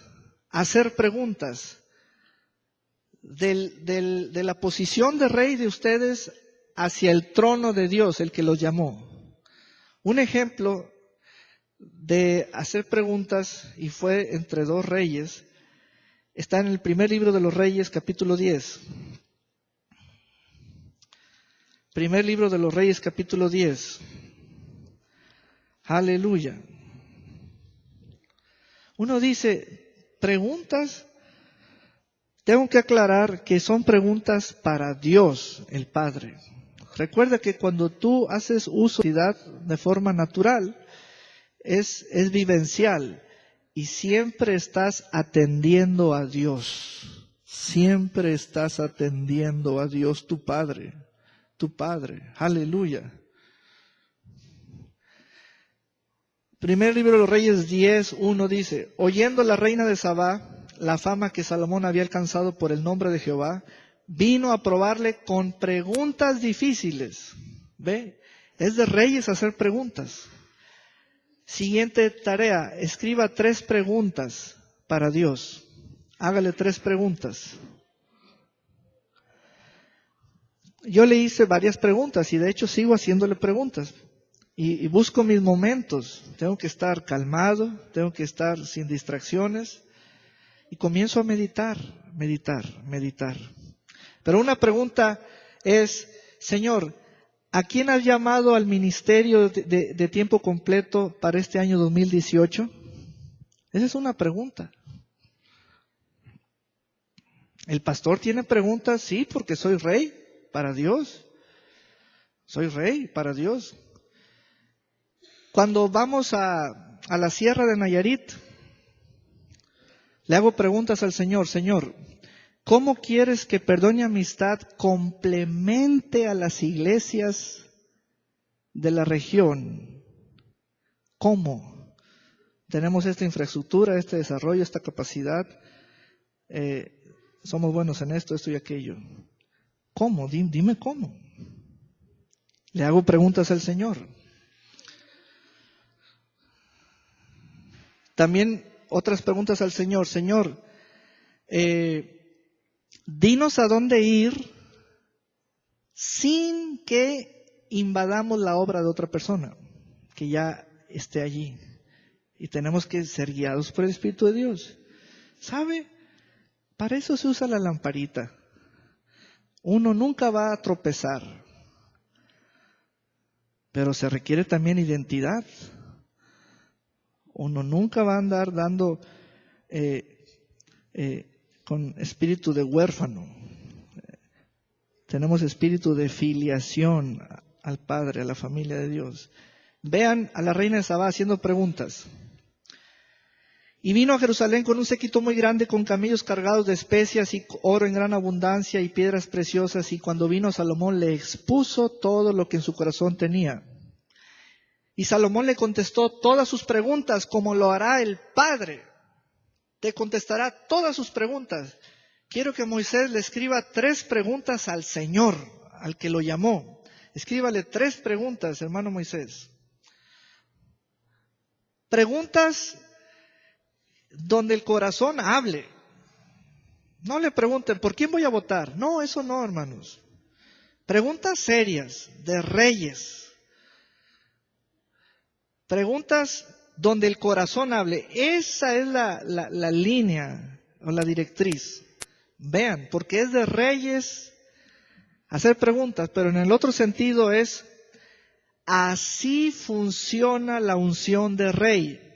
De la posición de rey de ustedes hacia el trono de Dios, el que los llamó. Un ejemplo de hacer preguntas, y fue entre dos reyes, está en el primer libro de los Reyes, capítulo 10. Primer libro de los Reyes, capítulo 10. Aleluya. Uno dice, preguntas. Tengo que aclarar que son preguntas para Dios, el Padre. Recuerda que cuando tú haces uso de forma natural, es vivencial. Y siempre estás atendiendo a Dios. Siempre estás atendiendo a Dios, tu Padre. Tu Padre. Aleluya. Primer libro de los Reyes 10:1 dice, oyendo la reina de Sabá la fama que Salomón había alcanzado por el nombre de Jehová, vino a probarle con preguntas difíciles. ¿Ve? Es de reyes hacer preguntas. Siguiente tarea, escriba 3 preguntas para Dios. Hágale 3 preguntas. Yo le hice varias preguntas y de hecho sigo haciéndole preguntas. Y busco mis momentos. Tengo que estar calmado, tengo que estar sin distracciones. y comienzo a meditar. Pero una pregunta es, Señor, ¿a quién has llamado al ministerio de tiempo completo para este año 2018? Esa es una pregunta. ¿El pastor tiene preguntas? Sí, porque soy rey para Dios. Soy rey para Dios. Cuando vamos a la Sierra de Nayarit, le hago preguntas al Señor. Señor, ¿cómo quieres que Perdón y Amistad complemente a las iglesias de la región? ¿Cómo? Tenemos esta infraestructura, este desarrollo, esta capacidad. Somos buenos en esto y aquello. ¿Cómo? Dime cómo. Le hago preguntas al Señor. También otras preguntas al Señor. Señor, dinos a dónde ir sin que invadamos la obra de otra persona que ya esté allí. Y tenemos que ser guiados por el Espíritu de Dios. ¿Sabe? Para eso se usa la lamparita. Uno nunca va a tropezar. Pero se requiere también identidad. Uno nunca va a andar dando con espíritu de huérfano. Tenemos espíritu de filiación al Padre, a la familia de Dios. Vean a la reina de Sabá haciendo preguntas. Y vino a Jerusalén con un séquito muy grande, con camellos cargados de especias y oro en gran abundancia y piedras preciosas. Y cuando vino Salomón le expuso todo lo que en su corazón tenía. Y Salomón le contestó todas sus preguntas como lo hará el Padre. Te contestará todas sus preguntas. Quiero que Moisés le escriba 3 preguntas al Señor, al que lo llamó. Escríbale 3 preguntas, hermano Moisés. Preguntas donde el corazón hable. No le pregunten, ¿por quién voy a votar? No, eso no, hermanos. Preguntas serias, de reyes. Preguntas donde el corazón hable. Esa es la línea o la directriz. Vean, porque es de reyes hacer preguntas, pero en el otro sentido es, así funciona la unción de rey.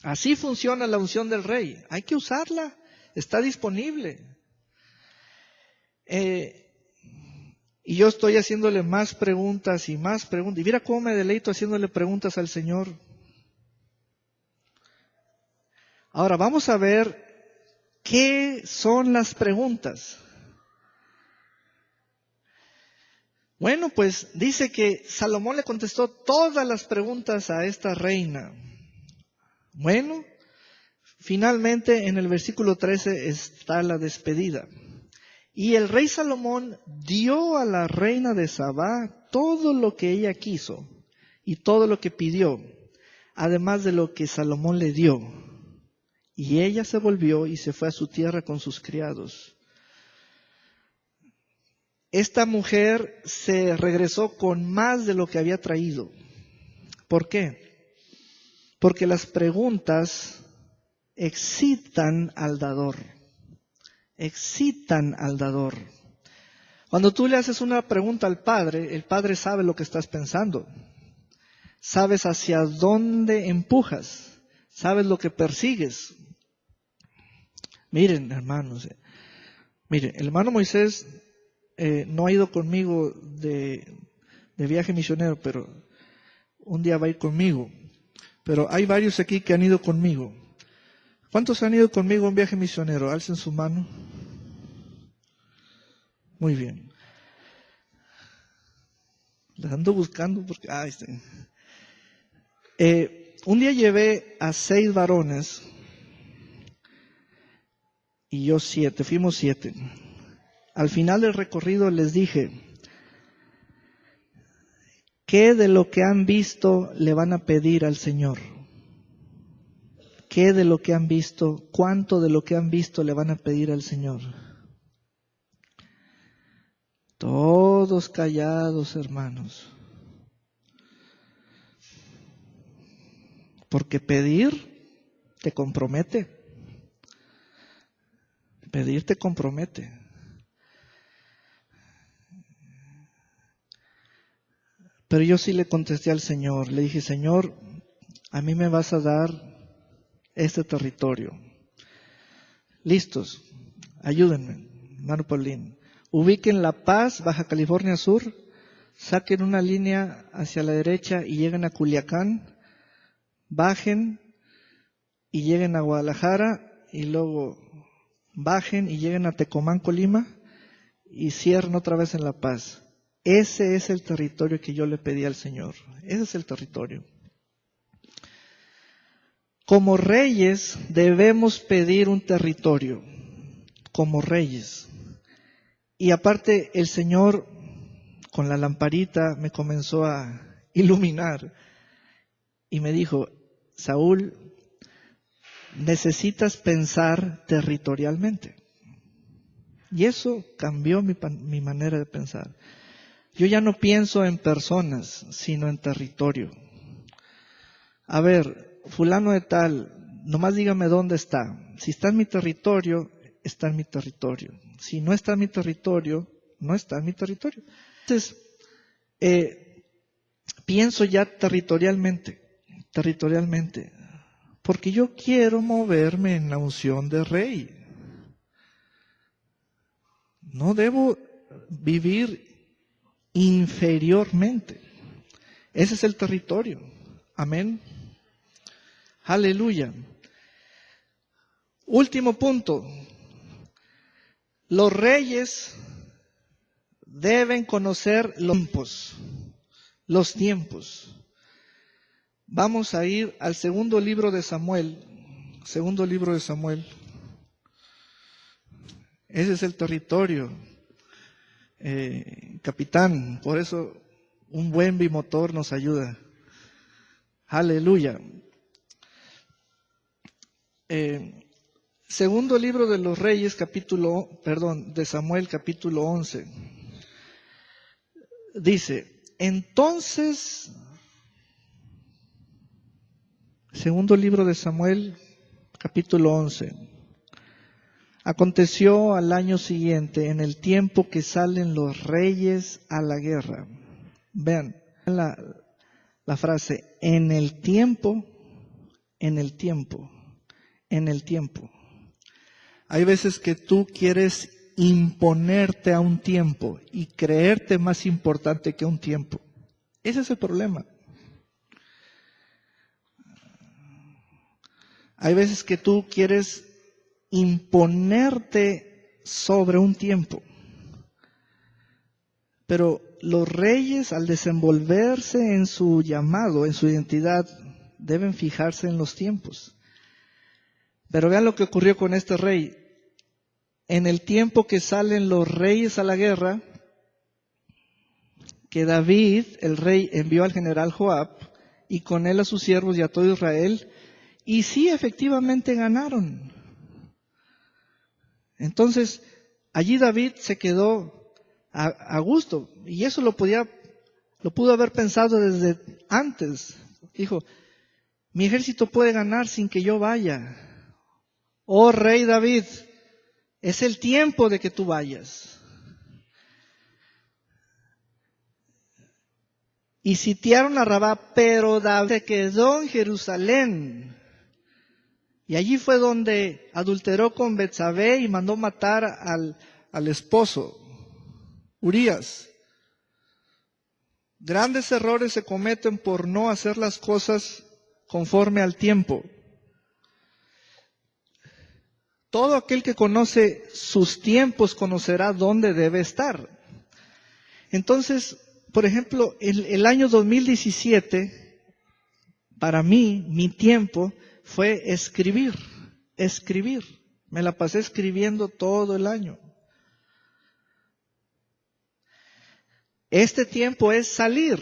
Así funciona la unción del rey. Hay que usarla. Está disponible. Y yo estoy haciéndole más preguntas y más preguntas. Y mira cómo me deleito haciéndole preguntas al Señor. Ahora vamos a ver qué son las preguntas. Bueno, pues dice que Salomón le contestó todas las preguntas a esta reina. Bueno, finalmente en el versículo 13 está la despedida. Y el rey Salomón dio a la reina de Sabá todo lo que ella quiso y todo lo que pidió, además de lo que Salomón le dio. Y ella se volvió y se fue a su tierra con sus criados. Esta mujer se regresó con más de lo que había traído. ¿Por qué? Porque las preguntas excitan al dador. Excitan al dador. Cuando tú le haces una pregunta al Padre, el Padre sabe lo que estás pensando. Sabes hacia dónde empujas. Sabes lo que persigues. Miren, hermanos. Miren, el hermano Moisés no ha ido conmigo de viaje misionero, pero un día va a ir conmigo. Pero hay varios aquí que han ido conmigo. ¿Cuántos han ido conmigo a un viaje misionero? Alcen su mano. Muy bien. Les ando buscando porque... un día llevé a 6 varones y yo 7. Fuimos 7. Al final del recorrido les dije, ¿qué de lo que han visto le van a pedir al Señor? ¿Qué de lo que han visto, cuánto de lo que han visto le van a pedir al Señor? Todos callados, hermanos. Porque pedir te compromete. Pedir te compromete. Pero yo sí le contesté al Señor, le dije, Señor, a mí me vas a dar este territorio. Listos, ayúdenme, hermano Paulín. Ubiquen La Paz, Baja California Sur, saquen una línea hacia la derecha y lleguen a Culiacán, bajen y lleguen a Guadalajara y luego bajen y lleguen a Tecomán, Colima y cierren otra vez en La Paz. Ese es el territorio que yo le pedí al Señor. Ese es el territorio. Como reyes debemos pedir un territorio. Como reyes. Y aparte el Señor con la lamparita me comenzó a iluminar. Y me dijo, Saúl, necesitas pensar territorialmente. Y eso cambió mi manera de pensar. Yo ya no pienso en personas, sino en territorio. A ver, fulano de tal, nomás dígame dónde está. Si está en mi territorio, está en mi territorio. Si no está en mi territorio, no está en mi territorio. Entonces, pienso ya territorialmente, porque yo quiero moverme en la unción de rey. No debo vivir inferiormente. Ese es el territorio. Amén. Aleluya. Último punto. Los reyes deben conocer los tiempos. Vamos a ir al segundo libro de Samuel. Segundo libro de Samuel. Ese es el territorio. Capitán, por eso un buen bimotor nos ayuda. Aleluya. Segundo libro de los Reyes, de Samuel, capítulo 11. Dice, entonces, segundo libro de Samuel, capítulo 11. Aconteció al año siguiente, en el tiempo que salen los reyes a la guerra. Vean la frase, en el tiempo. Hay veces que tú quieres imponerte a un tiempo y creerte más importante que un tiempo. Ese es el problema. Hay veces que tú quieres imponerte sobre un tiempo. Pero los reyes, al desenvolverse en su llamado, en su identidad, deben fijarse en los tiempos. Pero vean lo que ocurrió con este rey. En el tiempo que salen los reyes a la guerra, que David, el rey, envió al general Joab, y con él a sus siervos y a todo Israel, y sí, efectivamente ganaron. Entonces, allí David se quedó a gusto, y eso lo pudo haber pensado desde antes. Dijo, mi ejército puede ganar sin que yo vaya. Oh rey David, es el tiempo de que tú vayas. Y sitiaron a Rabá, pero David se quedó en Jerusalén. Y allí fue donde adulteró con Betsabé y mandó matar al esposo, Urías. Grandes errores se cometen por no hacer las cosas conforme al tiempo. Todo aquel que conoce sus tiempos conocerá dónde debe estar. Entonces, por ejemplo, el año 2017, para mí, mi tiempo fue escribir. Me la pasé escribiendo todo el año. Este tiempo es salir.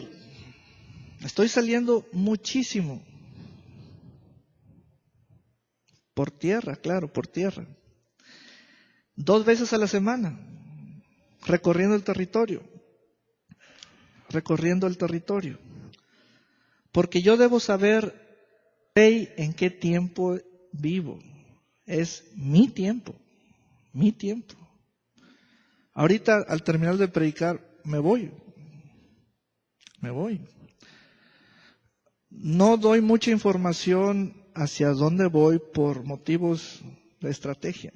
Estoy saliendo muchísimo. Por tierra, claro, por tierra. 2 veces a la semana, recorriendo el territorio. Porque yo debo saber en qué tiempo vivo. Es mi tiempo. Mi tiempo. Ahorita, al terminar de predicar, me voy. No doy mucha información hacia dónde voy por motivos de estrategia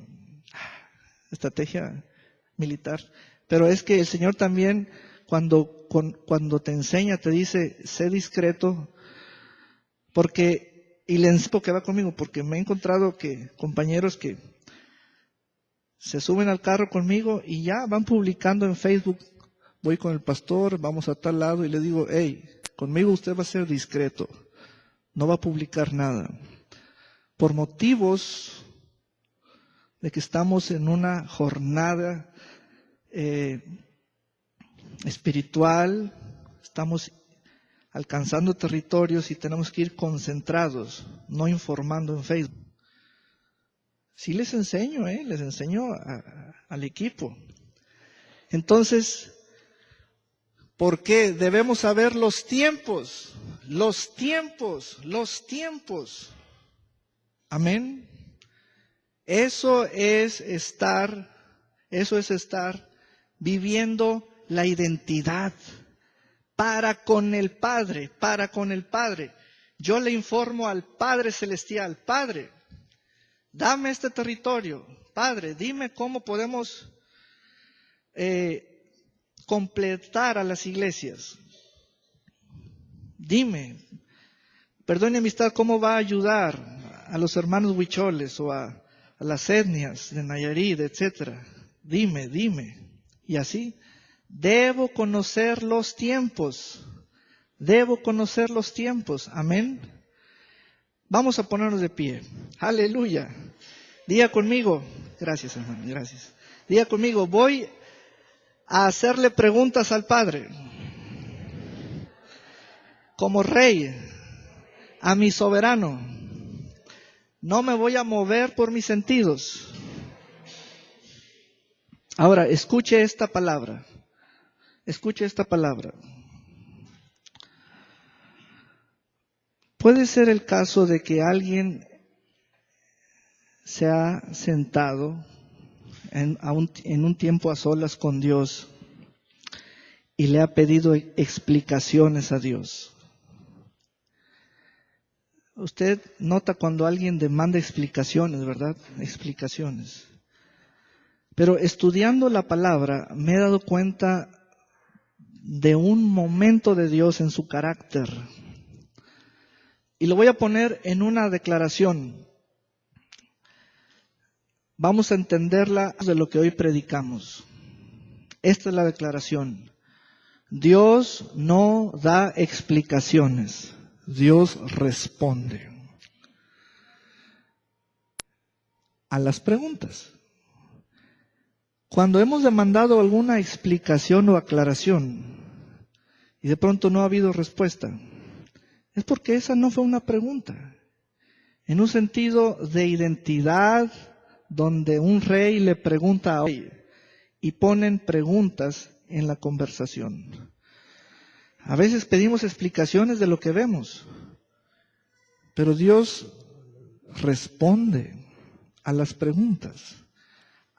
militar. Pero es que el Señor también, cuando te enseña, te dice, sé discreto, y le enseño que va conmigo, porque me he encontrado compañeros que se suben al carro conmigo y ya van publicando en Facebook, voy con el pastor, vamos a tal lado, y le digo, hey, conmigo usted va a ser discreto, no va a publicar nada. Por motivos de que estamos en una jornada espiritual, estamos alcanzando territorios y tenemos que ir concentrados, no informando en Facebook. Sí les enseño al equipo. Entonces, ¿por qué? Debemos saber los tiempos. Amén. Eso es estar viviendo la identidad para con el Padre. Yo le informo al Padre Celestial, Padre, dame este territorio. Padre, dime cómo podemos completar a las iglesias. Dime, perdón y amistad, ¿cómo va a ayudar a los hermanos huicholes o a las etnias de Nayarit, etcétera? Dime. Y así, debo conocer los tiempos. Amén. Vamos a ponernos de pie. Aleluya. Diga conmigo. Gracias, hermano. Gracias. Diga conmigo, voy a hacerle preguntas al Padre. Como rey, a mi soberano. No me voy a mover por mis sentidos. Ahora, escuche esta palabra. Puede ser el caso de que alguien se ha sentado en un tiempo a solas con Dios y le ha pedido explicaciones a Dios. Usted nota cuando alguien demanda explicaciones, ¿verdad? Explicaciones. Pero estudiando la palabra me he dado cuenta de un momento de Dios en su carácter. Y lo voy a poner en una declaración. Vamos a entenderla de lo que hoy predicamos. Esta es la declaración. Dios no da explicaciones. Dios responde a las preguntas. Cuando hemos demandado alguna explicación o aclaración y de pronto no ha habido respuesta, es porque esa no fue una pregunta. En un sentido de identidad, donde un rey le pregunta a otro y ponen preguntas en la conversación. A veces pedimos explicaciones de lo que vemos, pero Dios responde a las preguntas.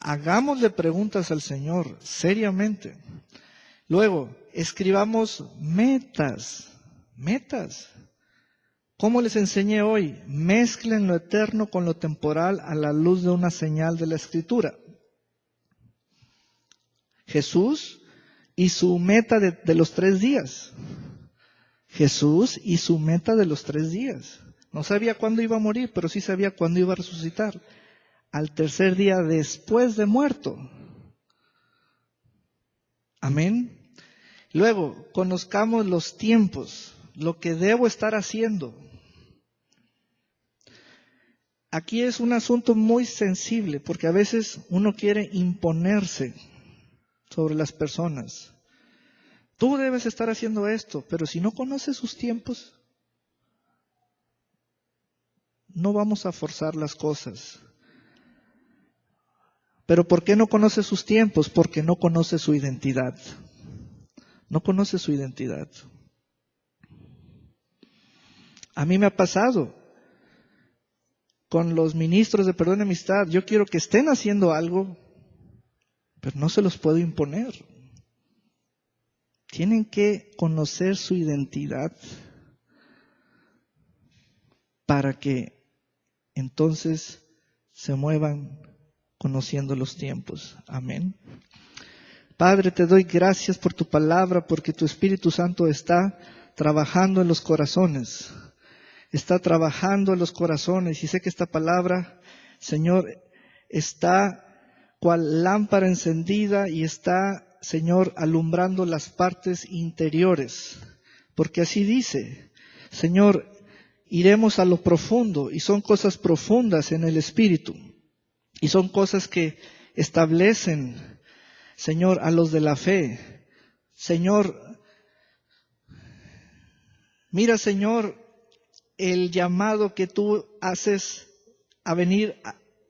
Hagámosle preguntas al Señor seriamente. Luego, escribamos metas. ¿Cómo les enseñé hoy? Mezclen lo eterno con lo temporal a la luz de una señal de la Escritura. Jesús y su meta de los 3 días. No sabía cuándo iba a morir, pero sí sabía cuándo iba a resucitar. Al tercer día después de muerto. Amén. Luego, conozcamos los tiempos, lo que debo estar haciendo. Aquí es un asunto muy sensible, porque a veces uno quiere imponerse sobre las personas. Tú debes estar haciendo esto, pero si no conoces sus tiempos, no vamos a forzar las cosas. ¿Pero por qué no conoce sus tiempos? Porque no conoce su identidad. A mí me ha pasado con los ministros de perdón y amistad. Yo quiero que estén haciendo algo pero no se los puedo imponer. Tienen que conocer su identidad para que entonces se muevan conociendo los tiempos. Amén. Padre, te doy gracias por tu palabra, porque tu Espíritu Santo está trabajando en los corazones. Está trabajando en los corazones. Y sé que esta palabra, Señor, está cual lámpara encendida y está, Señor, alumbrando las partes interiores. Porque así dice, Señor, iremos a lo profundo, y son cosas profundas en el Espíritu. Y son cosas que establecen, Señor, a los de la fe. Señor, mira, Señor, el llamado que tú haces a venir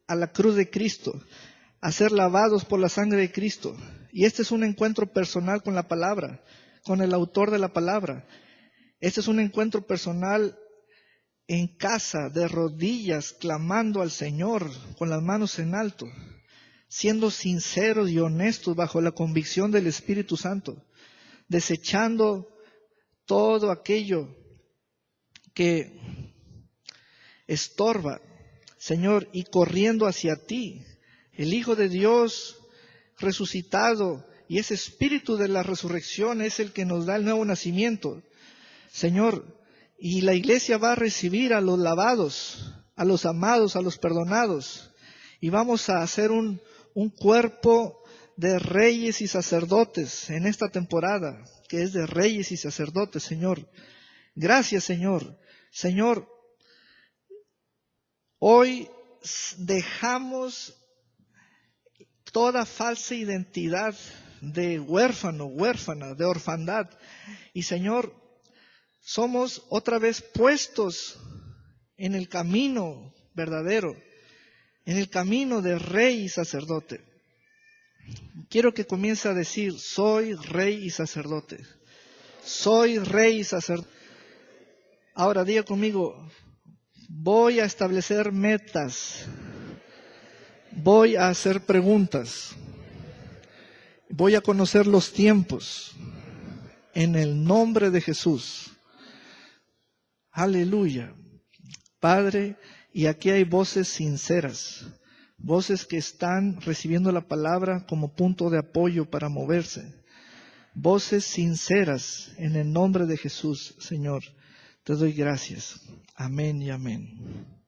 a la cruz de Cristo, a ser lavados por la sangre de Cristo. Y este es un encuentro personal con la palabra, con el autor de la palabra. Este es un encuentro personal en casa, de rodillas, clamando al Señor, con las manos en alto, siendo sinceros y honestos bajo la convicción del Espíritu Santo, desechando todo aquello que estorba, Señor, y corriendo hacia ti, el Hijo de Dios resucitado, y ese Espíritu de la resurrección es el que nos da el nuevo nacimiento, Señor. Y la iglesia va a recibir a los lavados, a los amados, a los perdonados, y vamos a hacer un cuerpo de reyes y sacerdotes en esta temporada, que es de reyes y sacerdotes, Señor. Gracias, Señor. Señor, hoy dejamos toda falsa identidad de huérfano, huérfana, de orfandad. Y Señor, somos otra vez puestos en el camino verdadero, en el camino de rey y sacerdote. Quiero que comience a decir, soy rey y sacerdote. Soy rey y sacerdote. Ahora diga conmigo, voy a establecer metas. Voy a hacer preguntas. Voy a conocer los tiempos. En el nombre de Jesús. Aleluya. Padre, y aquí hay voces sinceras. Voces que están recibiendo la palabra como punto de apoyo para moverse. Voces sinceras en el nombre de Jesús, Señor. Te doy gracias. Amén y amén.